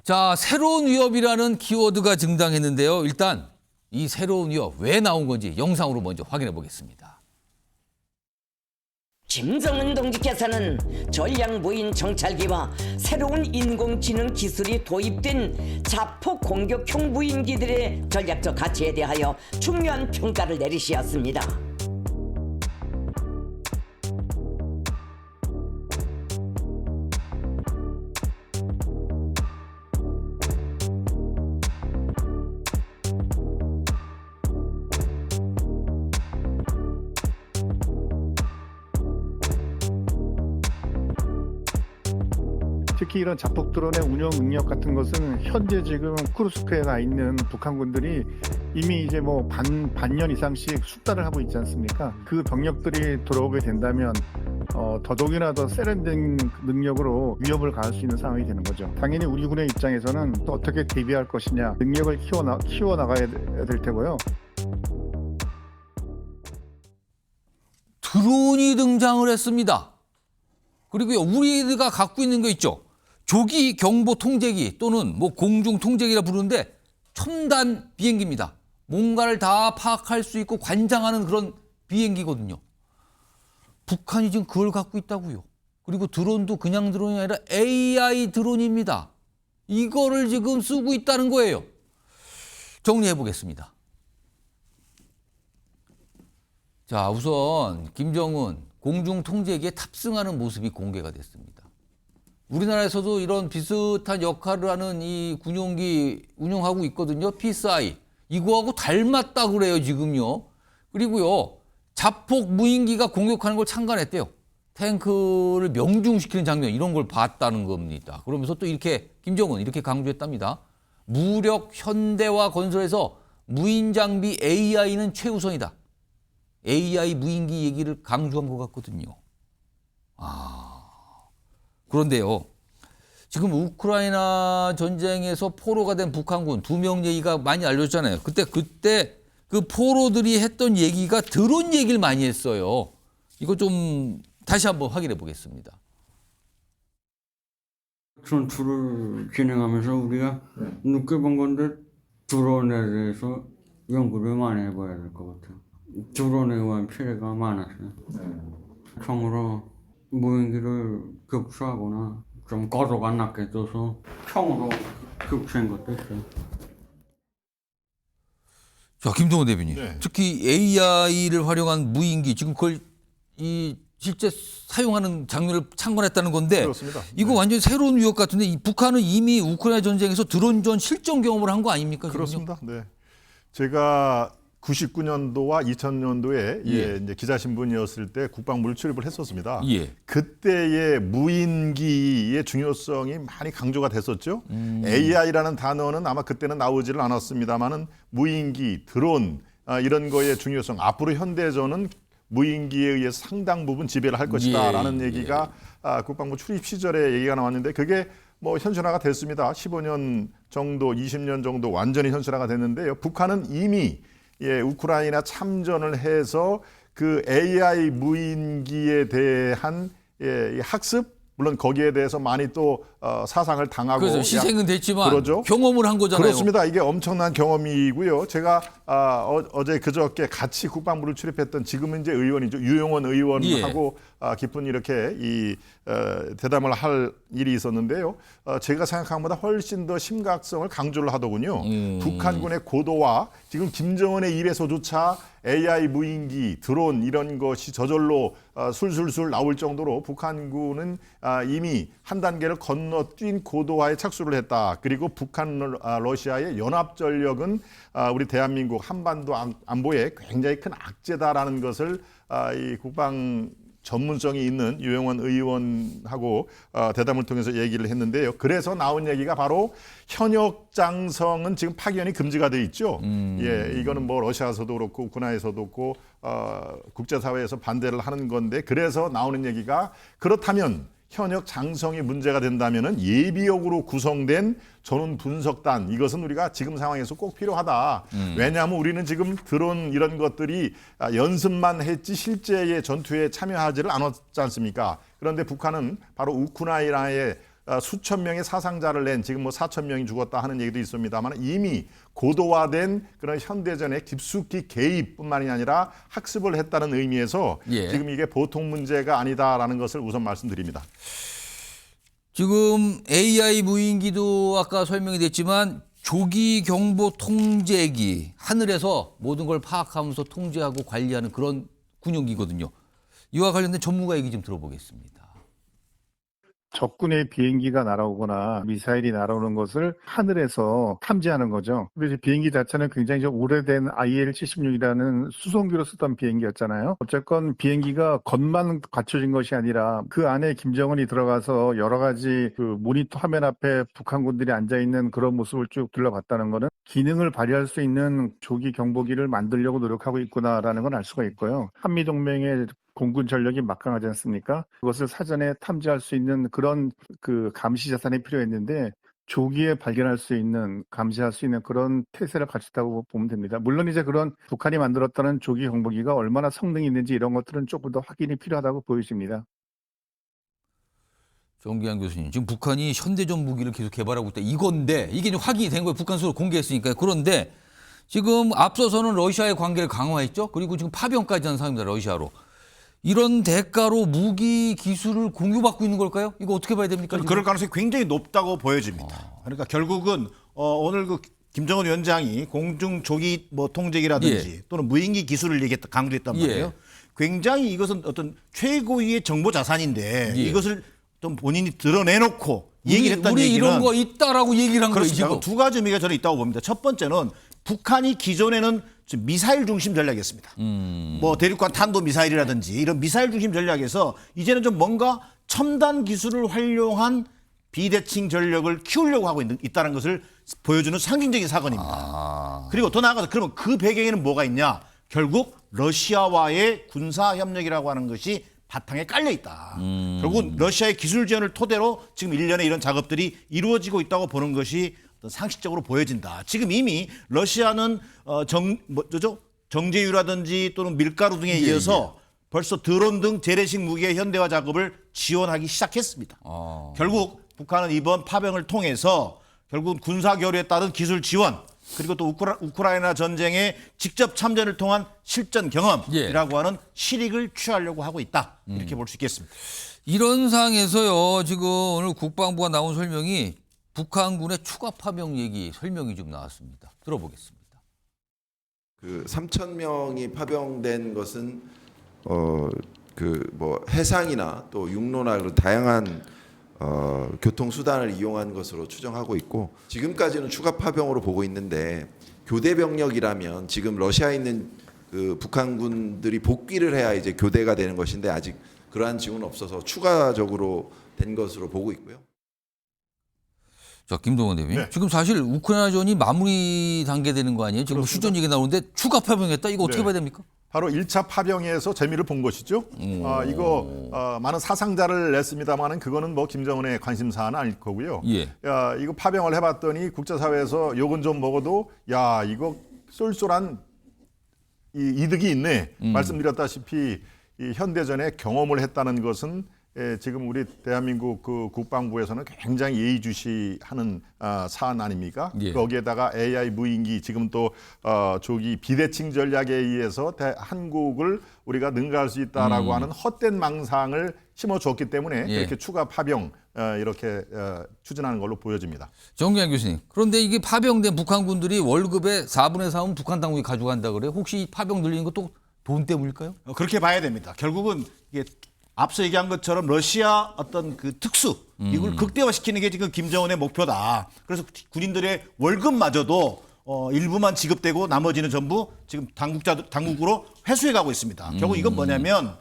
자, 새로운 위협이라는 키워드가 등장했는데요. 일단 이 새로운 위협 왜 나온 건지 영상으로 먼저 확인해 보겠습니다. 김정은 동지께서는 전략무인 정찰기와 새로운 인공지능 기술이 도입된 자폭 공격형 무인기들의 전략적 가치에 대하여 중요한 평가를 내리시었습니다. 특히 이런 자폭 드론의 운영 능력 같은 것은 현재 지금 쿠르스크에 가 있는 북한군들이 이미 이제 뭐 반년 이상씩 숙달을 하고 있지 않습니까? 그 병력들이 들어오게 된다면 더더욱이나 더 세련된 능력으로 위협을 가할 수 있는 상황이 되는 거죠. 당연히 우리 군의 입장에서는 또 어떻게 대비할 것이냐, 능력을 키워나가야 될 테고요. 드론이 등장을 했습니다. 그리고요, 우리가 갖고 있는 거 있죠. 조기 경보 통제기 또는 뭐 공중 통제기라 부르는데 첨단 비행기입니다. 뭔가를 다 파악할 수 있고 관장하는 그런 비행기거든요. 북한이 지금 그걸 갖고 있다고요. 그리고 드론도 그냥 드론이 아니라 AI 드론입니다. 이거를 지금 쓰고 있다는 거예요. 정리해 보겠습니다. 자, 우선 김정은 공중 통제기에 탑승하는 모습이 공개가 됐습니다. 우리나라에서도 이런 비슷한 역할을 하는 이 군용기 운영하고 있거든요. PSI. 이거하고 닮았다 그래요, 지금요. 그리고요, 자폭 무인기가 공격하는 걸 참관했대요. 탱크를 명중시키는 장면, 이런 걸 봤다는 겁니다. 그러면서 또 이렇게 김정은 이렇게 강조했답니다. 무력 현대화 건설에서 무인 장비 AI는 최우선이다. AI 무인기 얘기를 강조한 것 같거든요. 그런데요, 지금 우크라이나 전쟁에서 포로가 된 북한군 2명 얘기가 많이 알려졌잖아요. 그때 그 포로들이 했던 얘기가 드론 얘기를 많이 했어요. 이거 좀 다시 한번 확인해 보겠습니다. 전투를 진행하면서 우리가 느껴본 건데 드론에 대해서 연구를 많이 해봐야 될 것 같아요. 드론에 의한 피해가 많았어요. 총으로 무인기를 격추하거나 좀 거도가 낮게 떠서 총으로 격추한 것도 있어요. 자, 김동원 대변인. 네. 특히 AI를 활용한 무인기, 지금 그걸 실제 사용하는 장면을 참관했다는 건데, 그렇습니다. 이거 네. 완전히 새로운 위협 같은데, 이 북한은 이미 우크라이나 전쟁에서 드론전 실전 경험을 한 거 아닙니까? 지금요? 그렇습니다. 네. 제가 99년도와 2000년도에 예. 이제 기자신분이었을 때 국방부를 출입을 했었습니다. 예. 그때의 무인기의 중요성이 많이 강조가 됐었죠. AI라는 단어는 아마 그때는 나오지를 않았습니다만은 무인기, 드론 이런 거의 중요성, 앞으로 현대전은 무인기에 의해서 상당 부분 지배를 할 것이다라는 얘기가 국방부 출입 시절에 얘기가 나왔는데 그게 뭐 현실화가 됐습니다. 15년 정도, 20년 정도 완전히 현실화가 됐는데요. 북한은 이미 우크라이나 참전을 해서 그 AI 무인기에 대한 학습, 물론 거기에 대해서 많이 또 사상을 당하고 그래서 희생은 됐지만 그러죠. 경험을 한 거잖아요. 그렇습니다. 이게 엄청난 경험이고요. 제가 어제 그저께 같이 국방부를 출입했던 지금은 이제 의원이죠. 유영원 의원하고 깊은 이렇게 대담을 할 일이 있었는데요. 제가 생각한 것보다 훨씬 더 심각성을 강조를 하더군요. 북한군의 고도와 지금 김정은의 입에서조차 AI 무인기, 드론 이런 것이 저절로 술술술 나올 정도로 북한군은 이미 한 단계를 건너뛴 고도화에 착수를 했다. 그리고 북한, 러시아의 연합 전력은 우리 대한민국 한반도 안보에 굉장히 큰 악재다라는 것을 이 국방 전문성이 있는 유영원 의원하고 대담을 통해서 얘기를 했는데요. 그래서 나온 얘기가 바로 현역 장성은 지금 파견이 금지가 돼 있죠. 예, 이거는 뭐 러시아에서도 그렇고 우크라이나에서도 그렇고 국제사회에서 반대를 하는 건데 그래서 나오는 얘기가 그렇다면 현역 장성이 문제가 된다면은 예비역으로 구성된 전원 분석단 이것은 우리가 지금 상황에서 꼭 필요하다. 왜냐하면 우리는 지금 드론 이런 것들이 연습만 했지 실제의 전투에 참여하지를 않았지 않습니까? 그런데 북한은 바로 우크라이나의 수천 명의 사상자를 낸 지금 뭐 4천 명이 죽었다 하는 얘기도 있습니다만 이미 고도화된 그런 현대전에 깊숙이 개입뿐만이 아니라 학습을 했다는 의미에서 예. 지금 이게 보통 문제가 아니다라는 것을 우선 말씀드립니다. 지금 AI 무인기도 아까 설명이 됐지만 조기 경보 통제기, 하늘에서 모든 걸 파악하면서 통제하고 관리하는 그런 군용기거든요. 이와 관련된 전문가 얘기 좀 들어보겠습니다. 적군의 비행기가 날아오거나 미사일이 날아오는 것을 하늘에서 탐지하는 거죠. 근데 이제 비행기 자체는 굉장히 좀 오래된 IL-76이라는 수송기로 쓰던 비행기였잖아요. 어쨌건 비행기가 겉만 갖춰진 것이 아니라 그 안에 김정은이 들어가서 여러 가지 그 모니터 화면 앞에 북한군들이 앉아있는 그런 모습을 쭉 둘러봤다는 거는 기능을 발휘할 수 있는 조기 경보기를 만들려고 노력하고 있구나라는 건 알 수가 있고요. 한미동맹의 공군 전력이 막강하지 않습니까? 그것을 사전에 탐지할 수 있는 그런 그 감시 자산이 필요했는데 조기에 발견할 수 있는, 감시할 수 있는 그런 태세를 갖췄다고 보면 됩니다. 물론 이제 그런 북한이 만들었다는 조기 경보기가 얼마나 성능이 있는지 이런 것들은 조금 더 확인이 필요하다고 보여집니다. 정기환 교수님, 지금 북한이 현대전 무기를 계속 개발하고 있다. 이건데 이게 좀 확인이 된 거예요. 북한 스스로 공개했으니까. 그런데 지금 앞서서는 러시아의 관계를 강화했죠. 그리고 지금 파병까지 한 상황입니다. 러시아로. 이런 대가로 무기 기술을 공유받고 있는 걸까요? 이거 어떻게 봐야 됩니까? 저는 그럴 가능성이 굉장히 높다고 보여집니다. 그러니까 결국은 오늘 그 김정은 위원장이 공중 조기 뭐 통제기라든지 또는 무인기 기술을 강조했단 말이에요. 예. 굉장히 이것은 어떤 최고위의 정보 자산인데 예. 이것을 좀 본인이 드러내놓고 얘기를 했다는 우리 얘기는 이런 거 있다라고 얘기를 한 거예요. 그렇습니다. 지금. 두 가지 의미가 저는 있다고 봅니다. 첫 번째는 북한이 기존에는 지금 미사일 중심 전략이었습니다. 뭐 대륙간 탄도 미사일이라든지 이런 미사일 중심 전략에서 이제는 좀 뭔가 첨단 기술을 활용한 비대칭 전력을 키우려고 하고 있다는 것을 보여주는 상징적인 사건입니다. 그리고 더 나아가서 그러면 그 배경에는 뭐가 있냐? 결국 러시아와의 군사 협력이라고 하는 것이 바탕에 깔려 있다. 결국 러시아의 기술 지원을 토대로 지금 일련의 이런 작업들이 이루어지고 있다고 보는 것이 어떤 상식적으로 보여진다. 지금 이미 러시아는 정제유라든지 또는 밀가루 등에 이어서 벌써 드론 등 재래식 무기의 현대화 작업을 지원하기 시작했습니다. 결국 북한은 이번 파병을 통해서 결국 군사 교류에 따른 기술 지원 그리고 또 우크라이나 전쟁에 직접 참전을 통한 실전 경험이라고 하는 실익을 취하려고 하고 있다. 이렇게 볼 수 있겠습니다. 이런 상황에서요. 지금 오늘 국방부가 나온 설명이 북한군의 추가 파병 얘기 설명이 좀 나왔습니다. 들어보겠습니다. 그 3천 명이 파병된 것은 그 뭐 해상이나 또 육로나 그런 다양한 교통 수단을 이용한 것으로 추정하고 있고 지금까지는 추가 파병으로 보고 있는데 교대 병력이라면 지금 러시아에 있는 그 북한군들이 복귀를 해야 이제 교대가 되는 것인데 아직 그러한 징후는 없어서 추가적으로 된 것으로 보고 있고요. 자, 김동원 대표님. 네. 지금 사실 우크라이나전이 마무리 단계 되는 거 아니에요? 지금 휴전 얘기 나오는데 추가 파병했다? 이거 어떻게 네. 봐야 됩니까? 바로 1차 파병에서 재미를 본 것이죠. 이거 많은 사상자를 냈습니다만은 그거는 뭐 김정은의 관심사는 아닐 거고요. 예. 이거 파병을 해봤더니 국제사회에서 욕은 좀 먹어도 야 이거 쏠쏠한 이득이 있네. 말씀드렸다시피 이 현대전에 경험을 했다는 것은 지금 우리 대한민국 그 국방부에서는 굉장히 예의주시하는 사안 아닙니까? 예. 거기에다가 AI 무인기 지금 또 조기 비대칭 전략에 의해서 한국을 우리가 능가할 수 있다라고 하는 헛된 망상을 심어줬기 때문에 예. 이렇게 추가 파병 이렇게 추진하는 걸로 보여집니다. 정기환 교수님. 그런데 이게 파병된 북한군들이 월급의 4분의 3은 북한 당국이 가져간다 그래요? 혹시 이 파병 늘리는 것도 돈 때문일까요? 그렇게 봐야 됩니다. 결국은 이게 앞서 얘기한 것처럼 러시아 어떤 그 특수 이걸 극대화시키는 게 지금 김정은의 목표다. 그래서 군인들의 월급마저도 일부만 지급되고 나머지는 전부 지금 당국으로 회수해 가고 있습니다. 결국 이건 뭐냐면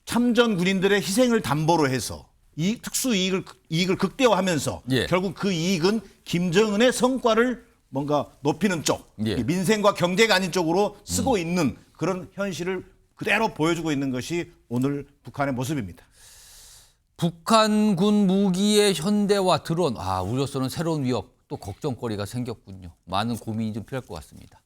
참전 군인들의 희생을 담보로 해서 이 특수 이익을 극대화하면서 예. 결국 그 이익은 김정은의 성과를 뭔가 높이는 쪽, 예. 민생과 경제가 아닌 쪽으로 쓰고 있는 그런 현실을 그대로 보여주고 있는 것이 오늘 북한의 모습입니다. 북한군 무기의 현대화 드론. 우리로서는 새로운 위협 또 걱정거리가 생겼군요. 많은 고민이 좀 필요할 것 같습니다.